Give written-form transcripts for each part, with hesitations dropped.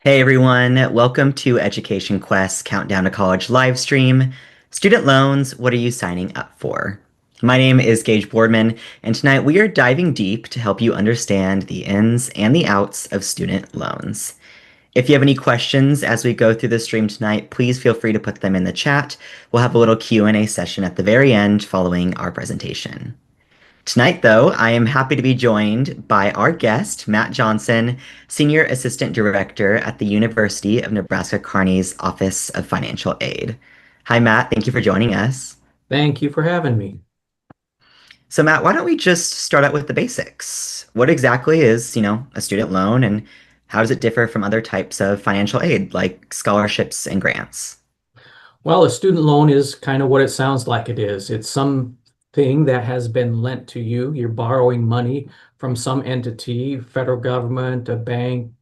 Hey everyone, welcome to Education Quest's Countdown to College live stream. Student loans, what are you signing up for? My name is Gage Boardman, and tonight we are diving deep to help you understand the ins and the outs of student loans. If you have any questions as we go through the stream tonight, please feel free to put them in the chat. We'll have a little Q&A session at the very end following our presentation. Tonight, though, I am happy to be joined by our guest, Matt Johnson, Senior Assistant Director at the University of Nebraska-Kearney's Office of Financial Aid. Hi, Matt. Thank you for joining us. Thank you for having me. So, Matt, why don't we just start out with the basics? What exactly is, a student loan, and how does it differ from other types of financial aid, like scholarships and grants? Well, a student loan is kind of what it sounds like it is. It's something that has been lent to you. You're borrowing money from some entity, federal government, a bank,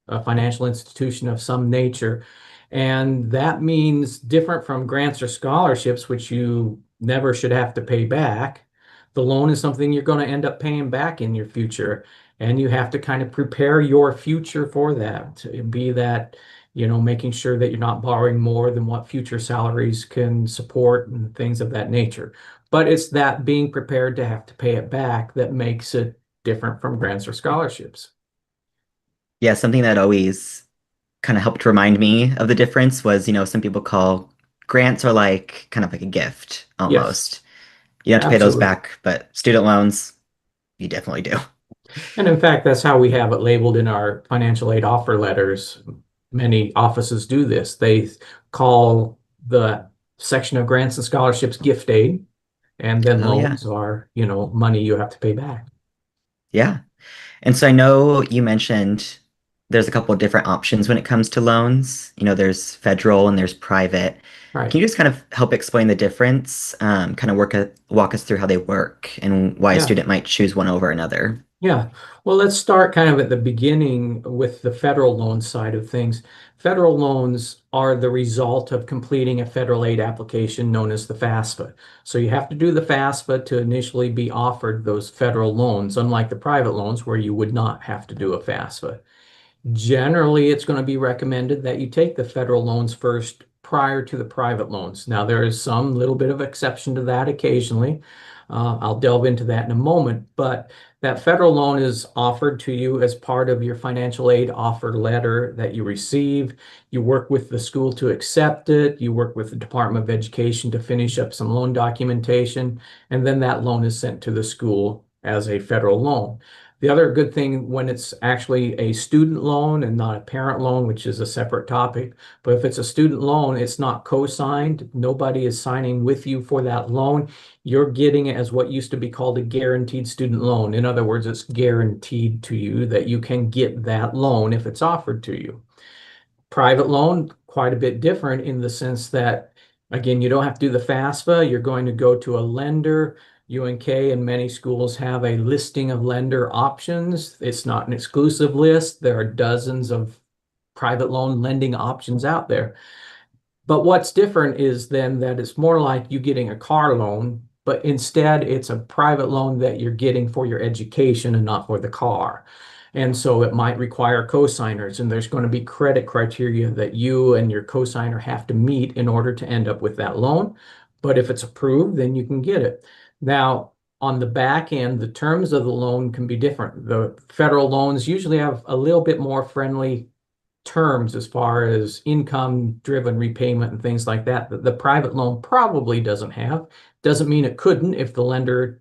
a financial institution of some nature. And that means different from grants or scholarships, which you never should have to pay back. The loan is something you're going to end up paying back in your future. And you have to kind of prepare your future for that, be that making sure that you're not borrowing more than what future salaries can support and things of that nature. But it's that being prepared to have to pay it back that makes it different from grants or scholarships. Yeah, something that always kind of helped remind me of the difference was, some people call grants are like kind of like a gift Yes, almost. You don't have to pay those absolutely. back, but student loans, you definitely do. And in fact, that's how we have it labeled in our financial aid offer letters. Many offices do this. They call the section of grants and scholarships gift aid, and then Oh yeah. loans are, money you have to pay back. Yeah. And so I know you mentioned there's a couple of different options when it comes to loans. There's federal and there's private. Right. Can you just kind of help explain the difference, kind of walk us through how they work and why a Yeah. student might choose one over another? Yeah. Well, let's start kind of at the beginning with the federal loan side of things. Federal loans are the result of completing a federal aid application known as the FAFSA. So you have to do the FAFSA to initially be offered those federal loans, unlike the private loans where you would not have to do a FAFSA. Generally, it's going to be recommended that you take the federal loans first prior to the private loans. Now, there is some little bit of exception to that occasionally. I'll delve into that in a moment, but that federal loan is offered to you as part of your financial aid offer letter that you receive. You work with the school to accept it. You work with the Department of Education to finish up some loan documentation, and then that loan is sent to the school as a federal loan. The other good thing when it's actually a student loan and not a parent loan, which is a separate topic, but if it's a student loan, it's not co-signed. Nobody is signing with you for that loan. You're getting it as what used to be called a guaranteed student loan. In other words, it's guaranteed to you that you can get that loan if it's offered to you. Private loan, quite a bit different in the sense that, again, you don't have to do the FAFSA. You're going to go to a lender. UNK and many schools have a listing of lender options. It's not an exclusive list. There are dozens of private loan lending options out there. But what's different is then that it's more like you getting a car loan, but instead it's a private loan that you're getting for your education and not for the car. And so it might require cosigners, and there's going to be credit criteria that you and your cosigner have to meet in order to end up with that loan. But if it's approved, then you can get it. Now, on the back end, the terms of the loan can be different. The federal loans usually have a little bit more friendly terms as far as income-driven repayment and things like that the private loan probably doesn't have. Doesn't mean it couldn't if the lender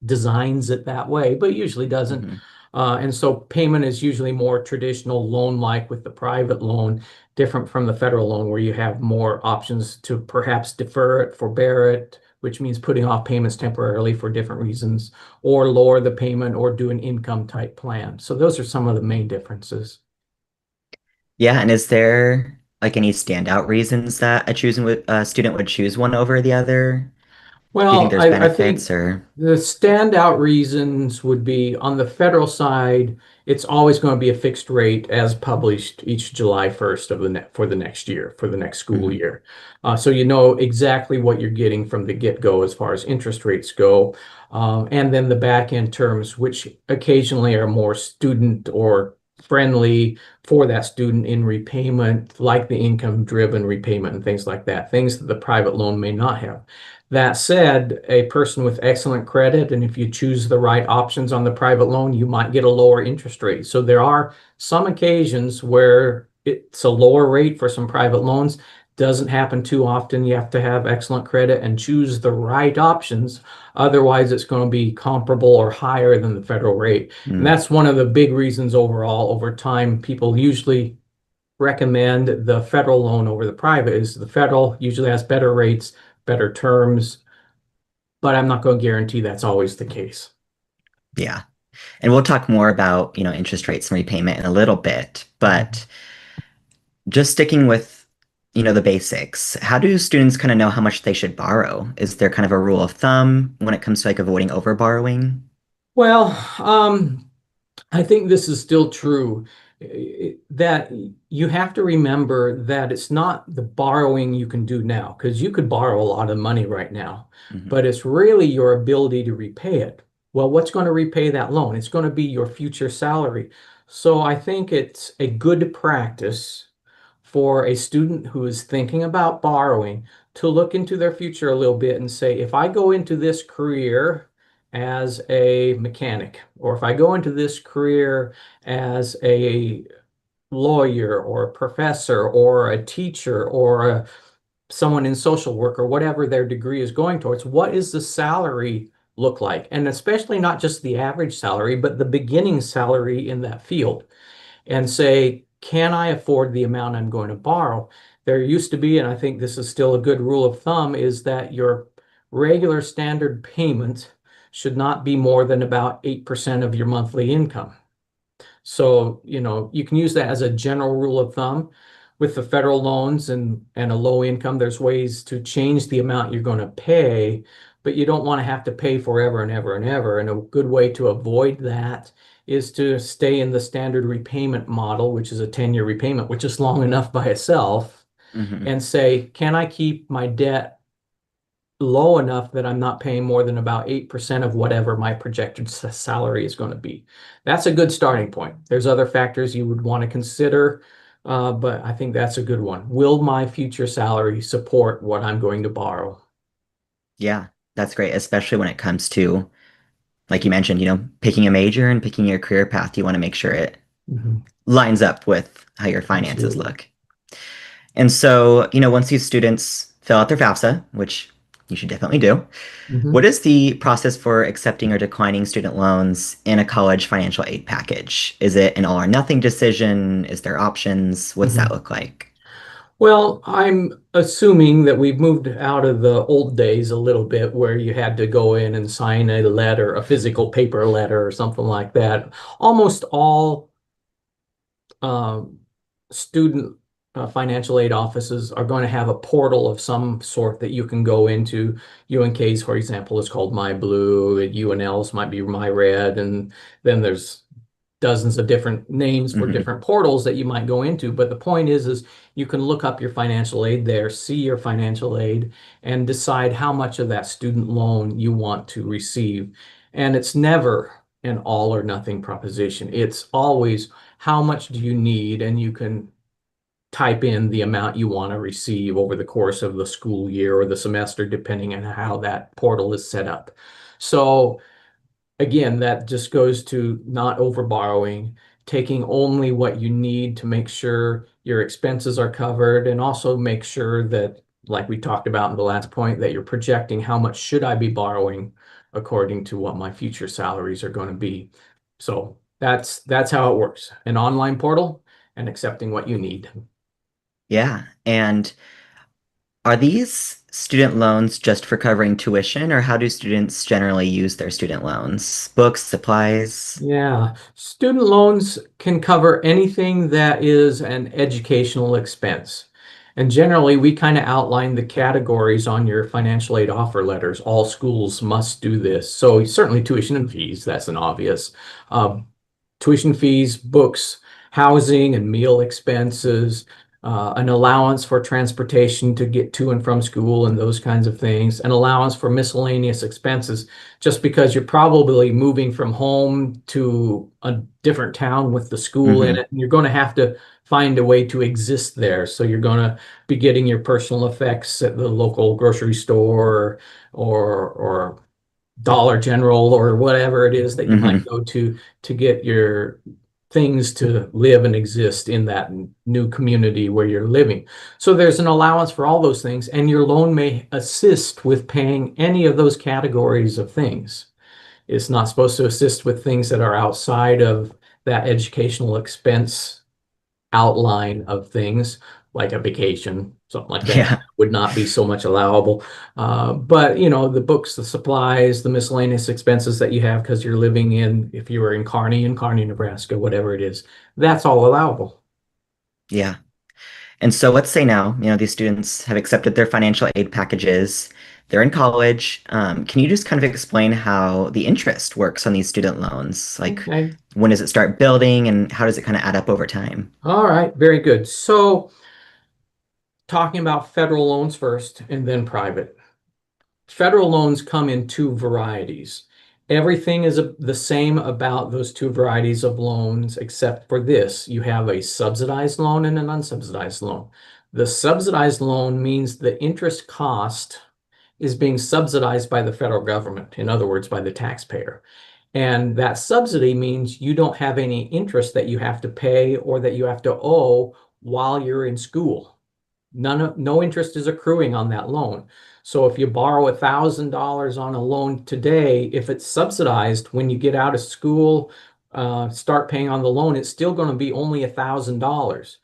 designs it that way, but usually doesn't. Hmm. And so payment is usually more traditional loan-like with the private loan, different from the federal loan where you have more options to perhaps defer it, forbear it, which means putting off payments temporarily for different reasons, or lower the payment or do an income type plan. So those are some of the main differences. Yeah, and is there like any standout reasons that a student would choose one over the other? Do you think Well, there's I think benefits or? the standout reasons would be on the federal side, it's always going to be a fixed rate as published each July 1st of for the next year, for the next school Mhm. year. So you know exactly what you're getting from the get-go as far as interest rates go. And then the back end terms, which occasionally are more student or friendly for that student in repayment, like the income-driven repayment and things like that, things that the private loan may not have. That said, a person with excellent credit, and if you choose the right options on the private loan, you might get a lower interest rate. So there are some occasions where it's a lower rate for some private loans. Doesn't happen too often. You have to have excellent credit and choose the right options. Otherwise, it's going to be comparable or higher than the federal rate. And Mm, that's one of the big reasons overall over time, people usually recommend the federal loan over the private is the federal usually has better rates, better terms, but I'm not going to guarantee that's always the case. yeah. And we'll talk more about, interest rates and repayment in a little bit, Mhm. but just sticking with, the basics, how do students kind of know how much they should borrow? Is there kind of a rule of thumb when it comes to like avoiding over borrowing? Well, I think this is still true that you have to remember that it's not the borrowing you can do now, because you could borrow a lot of money right now, Hmm. but it's really your ability to repay it. Well, what's going to repay that loan? It's going to be your future salary. So I think it's a good practice for a student who is thinking about borrowing to look into their future a little bit and say, if I go into this career as a mechanic, or if I go into this career as a lawyer or a professor or a teacher or someone in social work or whatever their degree is going towards, what is the salary look like? And especially not just the average salary, but the beginning salary in that field and say, can I afford the amount I'm going to borrow? There used to be, and I think this is still a good rule of thumb, is that your regular standard payment should not be more than about 8% of your monthly income. So, you can use that as a general rule of thumb. With the federal loans and a low income, there's ways to change the amount you're going to pay, but you don't want to have to pay forever and ever and ever. And a good way to avoid that is to stay in the standard repayment model, which is a 10-year repayment, which is long enough by itself, Hmm. and say, can I keep my debt low enough that I'm not paying more than about 8% of whatever my projected salary is going to be. That's a good starting point. There's other factors you would want to consider, but I think that's a good one. Will my future salary support what I'm going to borrow? Yeah, that's great, especially when it comes to, like you mentioned, picking a major and picking your career path. You want to make sure it Mhm. lines up with how your finances Absolutely. look. And so, once these students fill out their FAFSA, which you should definitely do, what Mhm. is the process for accepting or declining student loans in a college financial aid package? Is it an all or nothing decision? Is there options? What's that Mhm. look like? Well, I'm assuming that we've moved out of the old days a little bit where you had to go in and sign a letter, a physical paper letter or something like that. Almost all um, student financial aid offices are going to have a portal of some sort that you can go into. UNK's, for example, is called My Blue, and UNL's might be My Red, and then there's dozens of different names for Hmm. different portals that you might go into. But the point is you can look up your financial aid there, see your financial aid, and decide how much of that student loan you want to receive. And it's never an all or nothing proposition. It's always how much do you need, and you can type in the amount you want to receive over the course of the school year or the semester, depending on how that portal is set up. So again, that just goes to not over borrowing, taking only what you need to make sure your expenses are covered, and also make sure that, like we talked about in the last point, that you're projecting how much should I be borrowing according to what my future salaries are going to be. So that's how it works. An online portal and accepting what you need. Yeah. And are these student loans just for covering tuition, or how do students generally use their student loans? Books, supplies? Yeah, student loans can cover anything that is an educational expense. And generally, we kind of outline the categories on your financial aid offer letters. All schools must do this. So certainly tuition and fees, that's an obvious. Uh, Tuition fees, books, housing and meal expenses, an allowance for transportation to get to and from school and those kinds of things, an allowance for miscellaneous expenses, just because you're probably moving from home to a different town with the school in Hmm. it, and you're going to have to find a way to exist there. So you're going to be getting your personal effects at the local grocery store or Dollar General or whatever it is that you might Hmm. go to get your things to live and exist in that new community where you're living. So there's an allowance for all those things, and your loan may assist with paying any of those categories of things. It's not supposed to assist with things that are outside of that educational expense outline of things, like a vacation, something like that, Yeah. would not be so much allowable. But the books, the supplies, the miscellaneous expenses that you have because you're living if you were in Kearney, Nebraska, whatever it is, that's all allowable. Yeah. And so let's say now, these students have accepted their financial aid packages. They're in college. Can you just kind of explain how the interest works on these student loans? Like, Okay. when does it start building and how does it kind of add up over time? All right. Very good. So talking about federal loans first and then private. Federal loans come in two varieties. Everything is the same about those two varieties of loans, except for this. You have a subsidized loan and an unsubsidized loan. The subsidized loan means the interest cost is being subsidized by the federal government, in other words, by the taxpayer. And that subsidy means you don't have any interest that you have to pay or that you have to owe while you're in school. No interest is accruing on that loan. So if you borrow $1,000 on a loan today, if it's subsidized, when you get out of school, start paying on the loan, it's still going to be only $1,000.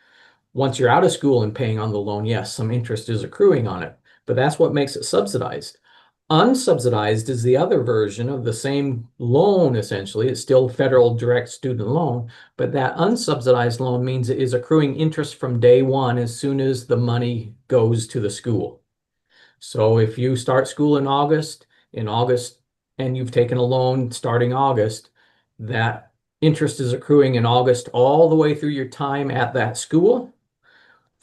Once you're out of school and paying on the loan, yes, some interest is accruing on it, but that's what makes it subsidized. Unsubsidized is the other version of the same loan, essentially. It's still federal direct student loan, but that unsubsidized loan means it is accruing interest from day one as soon as the money goes to the school. So if you start school in August, and you've taken a loan starting August, that interest is accruing in August all the way through your time at that school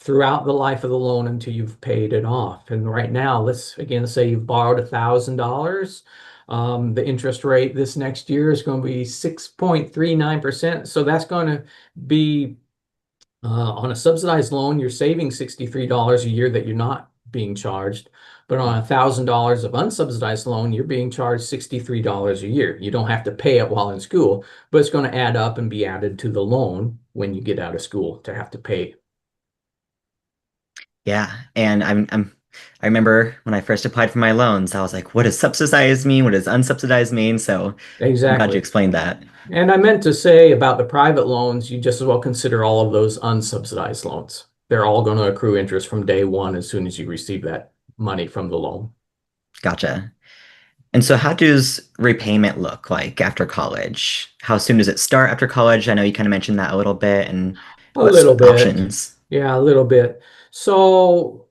throughout the life of the loan until you've paid it off. And right now, let's again say you've borrowed $1,000. The interest rate this next year is going to be 6.39%. So that's going to be on a subsidized loan, you're saving $63 a year that you're not being charged. But on $1,000 of unsubsidized loan, you're being charged $63 a year. You don't have to pay it while in school, but it's going to add up and be added to the loan when you get out of school to have to pay. Yeah. And I remember when I first applied for my loans, I was like, what does subsidized mean? What does unsubsidized mean? So I'm glad you Exactly. explained that. And I meant to say about the private loans, you just as well consider all of those unsubsidized loans. They're all going to accrue interest from day one as soon as you receive that money from the loan. Gotcha. And so how does repayment look like after college? How soon does it start after college? I know you kind of mentioned that a little bit, and A what's little bit. options? Yeah, a little bit. So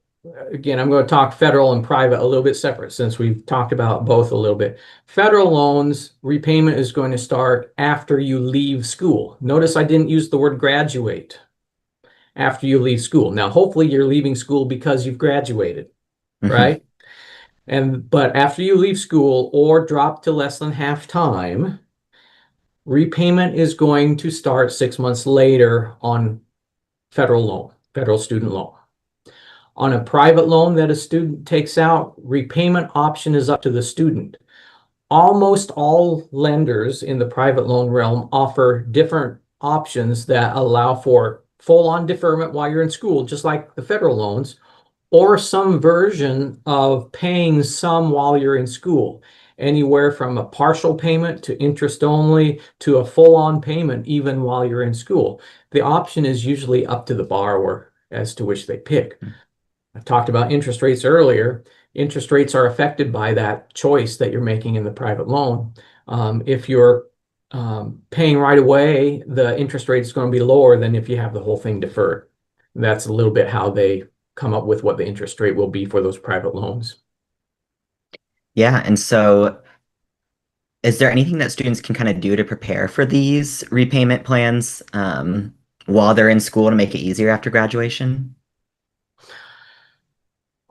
again, I'm going to talk federal and private a little bit separate since we've talked about both a little bit. Federal loans, repayment is going to start after you leave school. Notice I didn't use the word graduate after you leave school. Now, hopefully you're leaving school because you've graduated, Hmm. right? But after you leave school or drop to less than half time, repayment is going to start 6 months later on federal loan, federal student loan. On a private loan that a student takes out, repayment option is up to the student. Almost all lenders in the private loan realm offer different options that allow for full-on deferment while you're in school, just like the federal loans, or some version of paying some while you're in school, anywhere from a partial payment to interest only to a full-on payment even while you're in school. The option is usually up to the borrower as to which they pick. I talked about interest rates earlier. Interest rates are affected by that choice that you're making in the private loan. If you're paying right away, the interest rate is going to be lower than if you have the whole thing deferred. That's a little bit how they come up with what the interest rate will be for those private loans. Yeah, and so is there anything that students can kind of do to prepare for these repayment plans while they're in school to make it easier after graduation?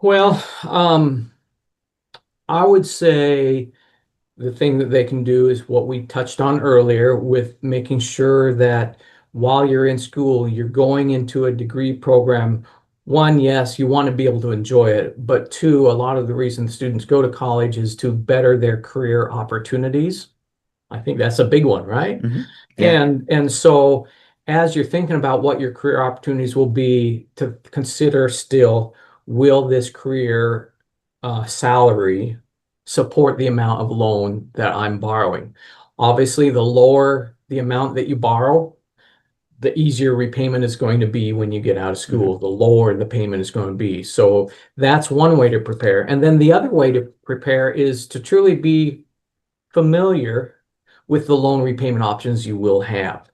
Well, I would say the thing that they can do is what we touched on earlier with making sure that while you're in school, you're going into a degree program. One, yes, you want to be able to enjoy it, but two, a lot of the reason students go to college is to better their career opportunities. I think that's a big one, right? Hmm. Yeah. And so as you're thinking about what your career opportunities will be, to consider still, will this career salary support the amount of loan that I'm borrowing? Obviously, the lower the amount that you borrow, the easier repayment is going to be when you get out of Hmm. school, the lower the payment is going to be. So that's one way to prepare. And then the other way to prepare is to truly be familiar with the loan repayment options you will have.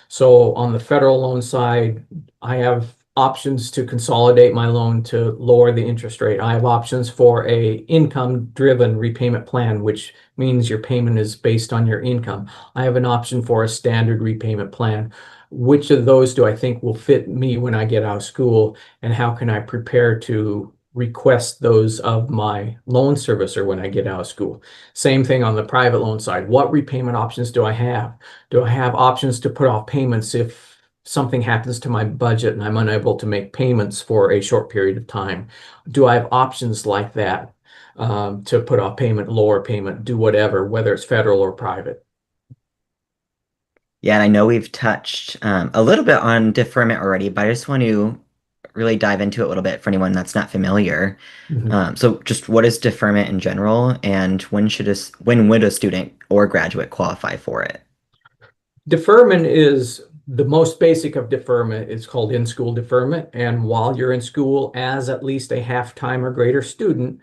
So on the federal loan side, I have options to consolidate my loan to lower the interest rate. I have options for a income-driven repayment plan, which means your payment is based on your income. I have an option for a standard repayment plan. Which of those do I think will fit me when I get out of school, and how can I prepare to request those of my loan servicer when I get out of school? Same thing on the private loan side. What repayment options do I have? Do I have options to put off payments if something happens to my budget and I'm unable to make payments for a short period of time? Do I have options like that to put off payment, lower payment, do whatever, whether it's federal or private? Yeah, and I know we've touched a little bit on deferment already, but I just want to really dive into it a little bit for anyone that's not familiar. Mhm. So just what is deferment in general, and when would a student or graduate qualify for it? Deferment is the most basic of deferment. It's called in-school deferment. And while you're in school as at least a half-time or greater student,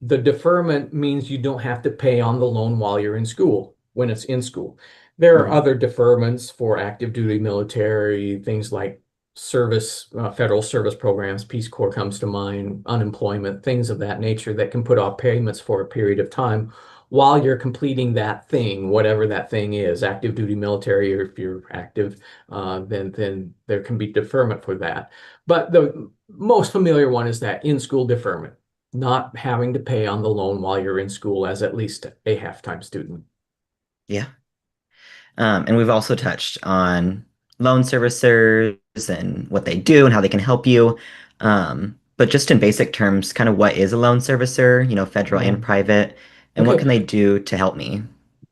the deferment means you don't have to pay on the loan while you're in school, when it's in school. There are Mhm. other deferments for active duty military, things like federal service programs, Peace Corps comes to mind, unemployment, things of that nature that can put off payments for a period of time while you're completing that thing, whatever that thing is, active duty military, or if you're active, then there can be deferment for that. But the most familiar one is that in-school deferment, not having to pay on the loan while you're in school as at least a half-time student. Yeah. And we've also touched on loan servicers and what they do and how they can help you. But just in basic terms, kind of what is a loan servicer, federal Yeah. and private, and what Okay. can they do to help me?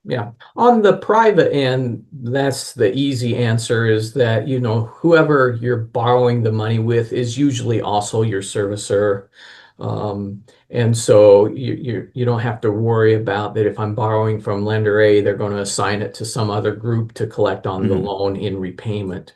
Yeah. On the private end, that's the easy answer, is that, whoever you're borrowing the money with is usually also your servicer. And so you don't have to worry about that. If I'm borrowing from lender A, they're going to assign it to some other group to collect on the Hmm. loan in repayment.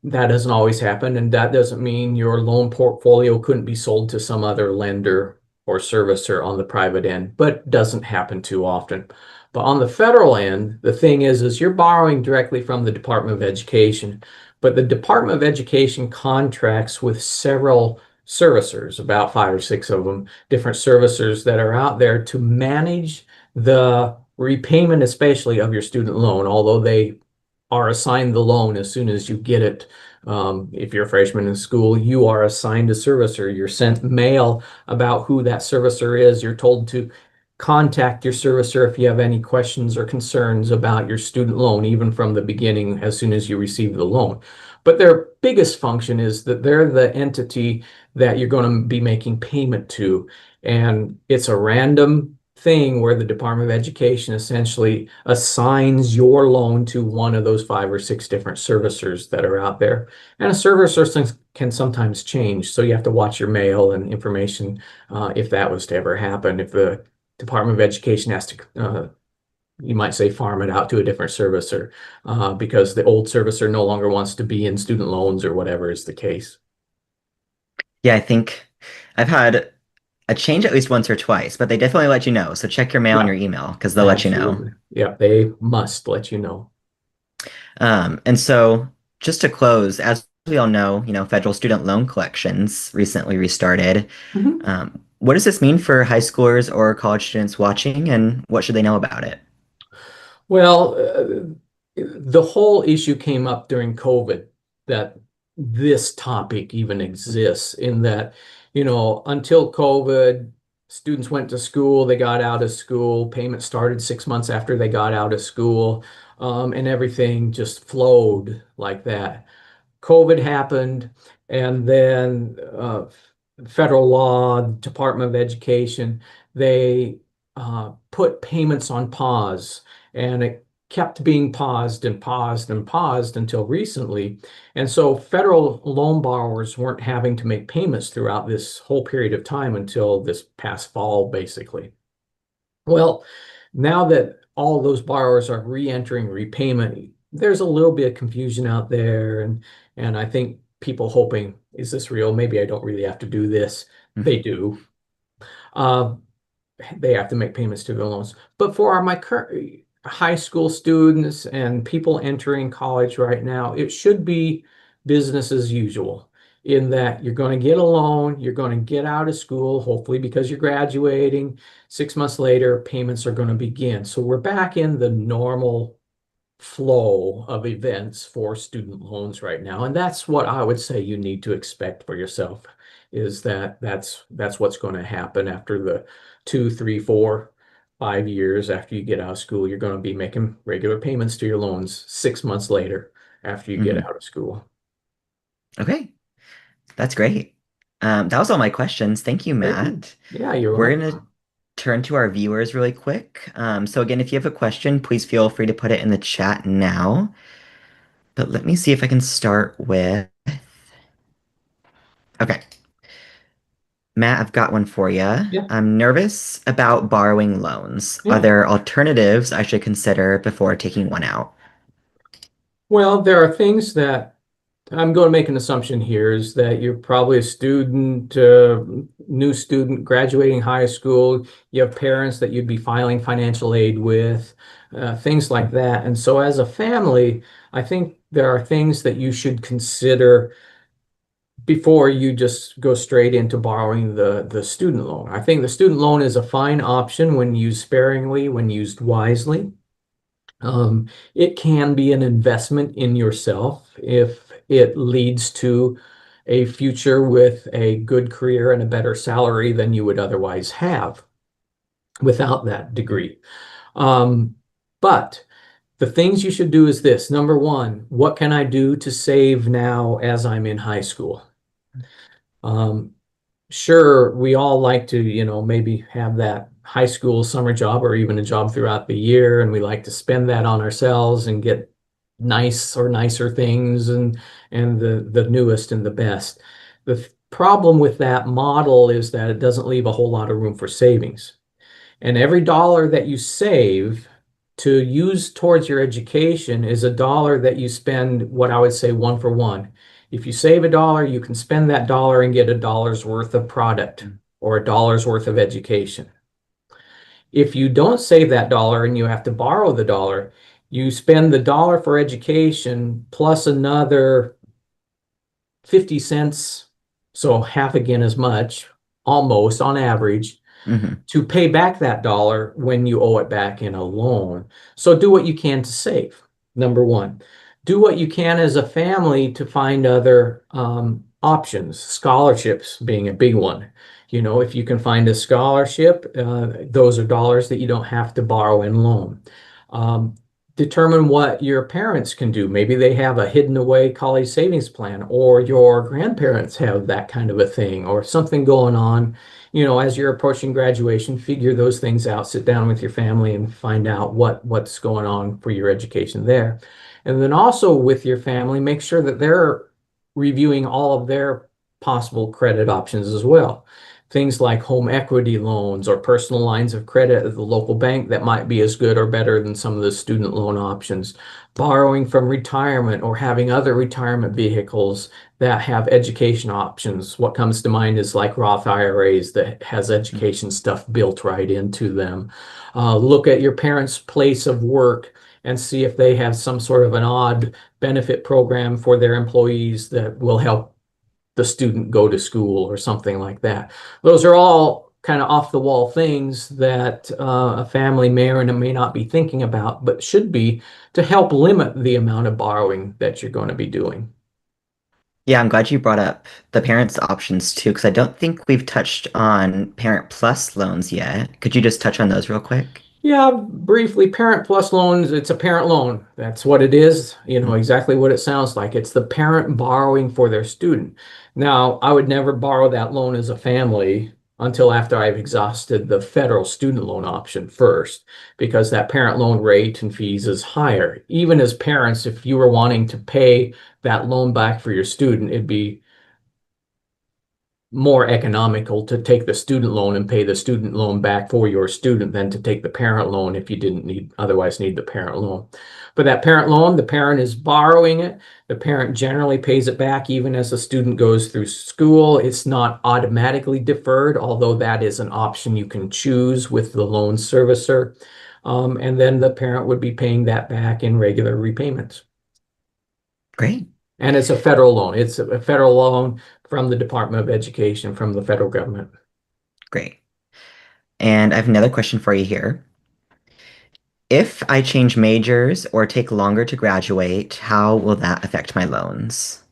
That doesn't always happen, and that doesn't mean your loan portfolio couldn't be sold to some other lender or servicer on the private end, but doesn't happen too often. But on the federal end, the thing is you're borrowing directly from the Department of Education, but the Department of Education contracts with several servicers, about five or six of them, different servicers that are out there to manage the repayment, especially of your student loan, although they are assigned the loan as soon as you get it. If you're a freshman in school, you are assigned a servicer. You're sent mail about who that servicer is. You're told to contact your servicer if you have any questions or concerns about your student loan, even from the beginning, as soon as you receive the loan. But their biggest function is that they're the entity that you're going to be making payment to. And it's a random thing where the Department of Education essentially assigns your loan to one of those five or six different servicers that are out there. And a servicer can sometimes change, so you have to watch your mail and information if that was to ever happen. If the Department of Education has to, you might say, farm it out to a different servicer because the old servicer no longer wants to be in student loans or whatever is the case. Yeah, I think I've had a change at least once or twice, but they definitely let you know. So check your mail and Yeah, your email because they'll let you know. absolutely. Yeah, they must let you know. And so just to close, as we all know, federal student loan collections recently restarted. Mhm. What does this mean for high schoolers or college students watching, and what should they know about it? Well, the whole issue came up during COVID, that this topic even exists in that, until COVID, students went to school, they got out of school, payment started 6 months after they got out of school, and everything just flowed like that. COVID happened, and then federal law, Department of Education, they put payments on pause, and it kept being paused and paused and paused until recently. And so federal loan borrowers weren't having to make payments throughout this whole period of time until this past fall, basically. Well, now that all those borrowers are re-entering repayment, there's a little bit of confusion out there, and I think people hoping, is this real? Maybe I don't really have to do this. They do. Uh, they have to make payments to their loans. But for my current high school students and people entering college right now, it should be business as usual in that you're going to get a loan, you're going to get out of school, hopefully because you're graduating. 6 months later, payments are going to begin. So we're back in the normal flow of events for student loans right now. And that's what I would say you need to expect for yourself is that that's what's going to happen after the 2, 3, 4, 5 years after you get out of school. You're going to be making regular payments to your loans 6 months later after you get Hmm. out of school. Okay, that's great. That was all my questions. Thank you, Very good. Matt. Yeah, you're We're gonna welcome. turn to our viewers really quick. So again, if you have a question, please feel free to put it in the chat now. But let me see if I can start with. Okay, Matt, I've got one for you. Yeah, I'm nervous about borrowing loans. Are yeah. there alternatives I should consider before taking one out? Well, there are things that I'm going to make an assumption here is that you're probably a student, new student graduating high school. You have parents that you'd be filing financial aid with, things like that. And so, as a family, I think there are things that you should consider before you just go straight into borrowing the student loan. I think the student loan is a fine option when used sparingly, when used wisely. It can be an investment in yourself if it leads to a future with a good career and a better salary than you would otherwise have without that degree. Um, but the things you should do is this. Number one, what can I do to save now as I'm in high school? Um, sure, we all like to, maybe have that high school summer job or even a job throughout the year, and we like to spend that on ourselves and get nice or nicer things and the newest and the best. The problem with that model is that it doesn't leave a whole lot of room for savings. And every dollar that you save to use towards your education is a dollar that you spend, what I would say, one for one. If you save a dollar, you can spend that dollar and get a dollar's worth of product or a dollar's worth of education. If you don't save that dollar and you have to borrow the dollar, you spend the dollar for education plus another 50 cents, so half again as much, almost on average, Hmm. to pay back that dollar when you owe it back in a loan. So do what you can to save. Number one, do what you can as a family to find other options, scholarships being a big one. If you can find a scholarship, those are dollars that you don't have to borrow and loan. Um, Determine what your parents can do. Maybe they have a hidden away college savings plan, or your grandparents have that kind of a thing, or something going on as you're approaching graduation, figure those things out, sit down with your family and find out what's going on for your education there. And then also with your family, make sure that they're reviewing all of their possible credit options as well. Things like home equity loans or personal lines of credit at the local bank that might be as good or better than some of the student loan options. Borrowing from retirement or having other retirement vehicles that have education options. What comes to mind is like Roth IRAs that has education stuff built right into them. Look at your parents' place of work and see if they have some sort of an odd benefit program for their employees that will help the student go to school or something like that. Those are all kind of off the wall things that a family may or may not be thinking about, but should be to help limit the amount of borrowing that you're going to be doing. Yeah, I'm glad you brought up the parents' options too, because I don't think we've touched on Parent Plus loans yet. Could you just touch on those real quick? Yeah, briefly, Parent Plus loans, it's a parent loan. That's what it is. You know, Mhm. exactly what it sounds like. It's the parent borrowing for their student. Now, I would never borrow that loan as a family until after I've exhausted the federal student loan option first, because that parent loan rate and fees is higher. Even as parents, if you were wanting to pay that loan back for your student, it'd be more economical to take the student loan and pay the student loan back for your student than to take the parent loan if you didn't otherwise need the parent loan. But that parent loan, the parent is borrowing it. The parent generally pays it back even as the student goes through school. It's not automatically deferred, although that is an option you can choose with the loan servicer. And then the parent would be paying that back in regular repayments. Great, And it's a federal loan. It's a federal loan from the Department of Education, from the federal government. great. And I have another question for you here. If I change majors or take longer to graduate, how will that affect my loans?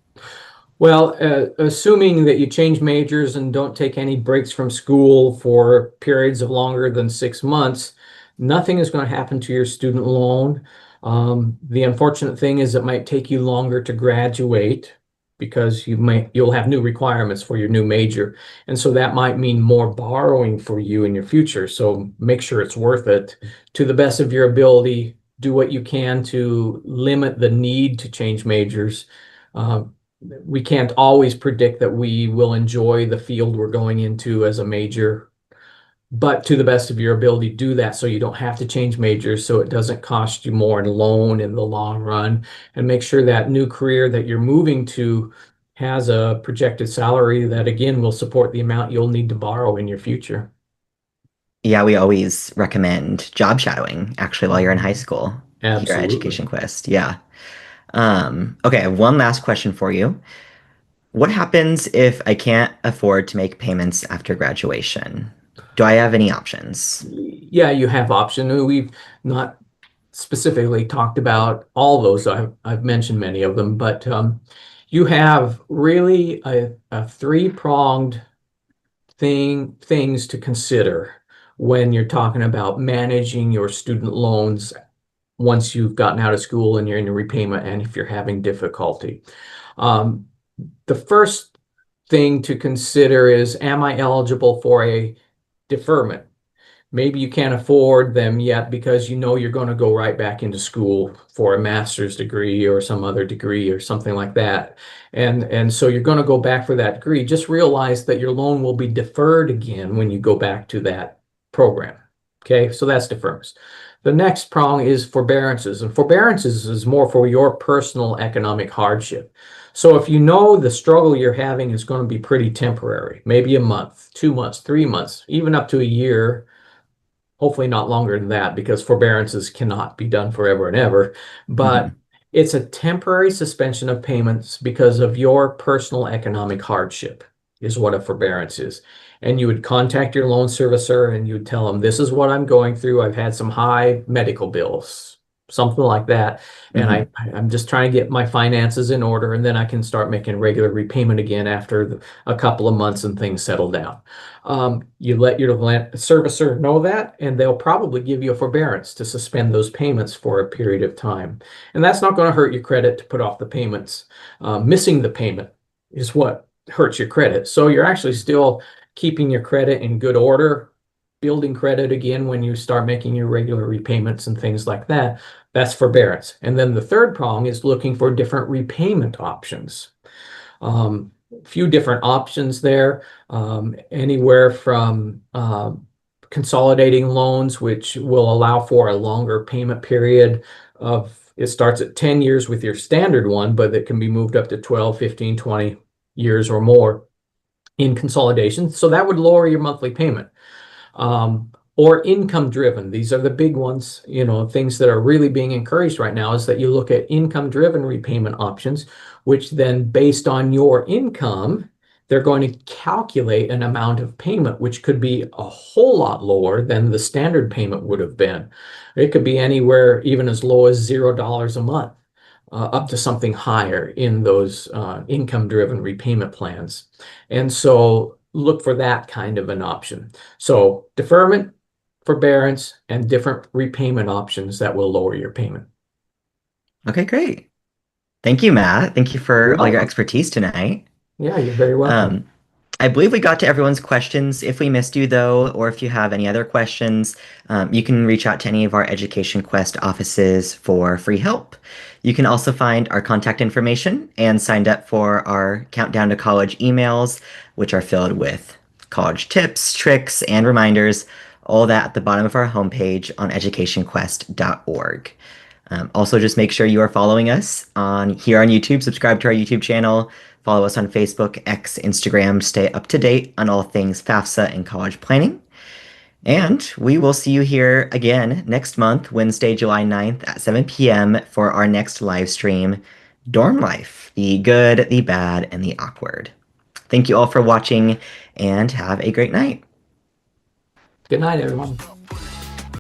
Well, assuming that you change majors and don't take any breaks from school for periods of longer than 6 months, nothing is going to happen to your student loan. The unfortunate thing is it might take you longer to graduate because you'll have new requirements for your new major. And so that might mean more borrowing for you in your future. So make sure it's worth it. To the best of your ability, do what you can to limit the need to change majors. Uh, we can't always predict that we will enjoy the field we're going into as a major, but to the best of your ability, do that so you don't have to change majors, so it doesn't cost you more in loan in the long run, and make sure that new career that you're moving to has a projected salary that again will support the amount you'll need to borrow in your future. Yeah, we always recommend job shadowing actually while you're in high Mhm. school here at Absolutely. Education Quest. Yeah. Okay, I have one last question for you. What happens if I can't afford to make payments after graduation? Do I have any options? Yeah, you have option. We've not specifically talked about all those. I've mentioned many of them, but you have really a three-pronged things to consider when you're talking about managing your student loans once you've gotten out of school and you're in a repayment and if you're having difficulty. Um, the first thing to consider is, am I eligible for a deferment? Maybe you can't afford them yet because you know you're going to go right back into school for a master's degree or some other degree or something like that. And so you're going to go back for that degree. Just realize that your loan will be deferred again when you go back to that program. Okay, so that's deferments. The next prong is forbearances, and forbearances is more for your personal economic hardship. So if you know the struggle you're having is going to be pretty temporary, maybe a month, 2 months, 3 months, even up to a year, hopefully not longer than that because forbearances cannot be done forever and ever. But Mhm. it's a temporary suspension of payments because of your personal economic hardship, is what a forbearance is. And you would contact your loan servicer and you'd tell them, this is what I'm going through. I've had some high medical bills, something like that. And Mhm. I'm just trying to get my finances in order. And then I can start making regular repayment again after a couple of months and things settle down. You let your servicer know that, and they'll probably give you a forbearance to suspend those payments for a period of time. And that's not going to hurt your credit to put off the payments. Missing the payment is what hurts your credit. So you're actually still keeping your credit in good order, building credit again when you start making your regular repayments and things like that. That's forbearance. And then the third prong is looking for different repayment options. Few different options there, anywhere from consolidating loans, which will allow for a longer payment period of, it starts at 10 years with your standard one, but it can be moved up to 12, 15, 20 years or more in consolidation. So that would lower your monthly payment, or income driven. These are the big ones, things that are really being encouraged right now is that you look at income driven repayment options, which then based on your income, they're going to calculate an amount of payment, which could be a whole lot lower than the standard payment would have been. It could be anywhere even as low as $0 a month. up to something higher in those income-driven repayment plans. And so look for that kind of an option. So deferment, forbearance, and different repayment options that will lower your payment. Okay, great. Thank you, Matt. Thank you You're for all your welcome. expertise tonight. Yeah, you're very welcome. Um, I believe we got to everyone's questions. If we missed you, though, or if you have any other questions, you can reach out to any of our Education Quest offices for free help. You can also find our contact information and signed up for our Countdown to College emails, which are filled with college tips, tricks, and reminders, all that at the bottom of our homepage on educationquest.org. Also, just make sure you are following us on here on YouTube. Subscribe to our YouTube channel. Follow us on Facebook, X, Instagram. Stay up to date on all things FAFSA and college planning. And we will see you here again next month, Wednesday, July 9th at 7 p.m. for our next live stream, Dorm Life, the good, the bad, and the awkward. Thank you all for watching and have a great night. Good night, everyone.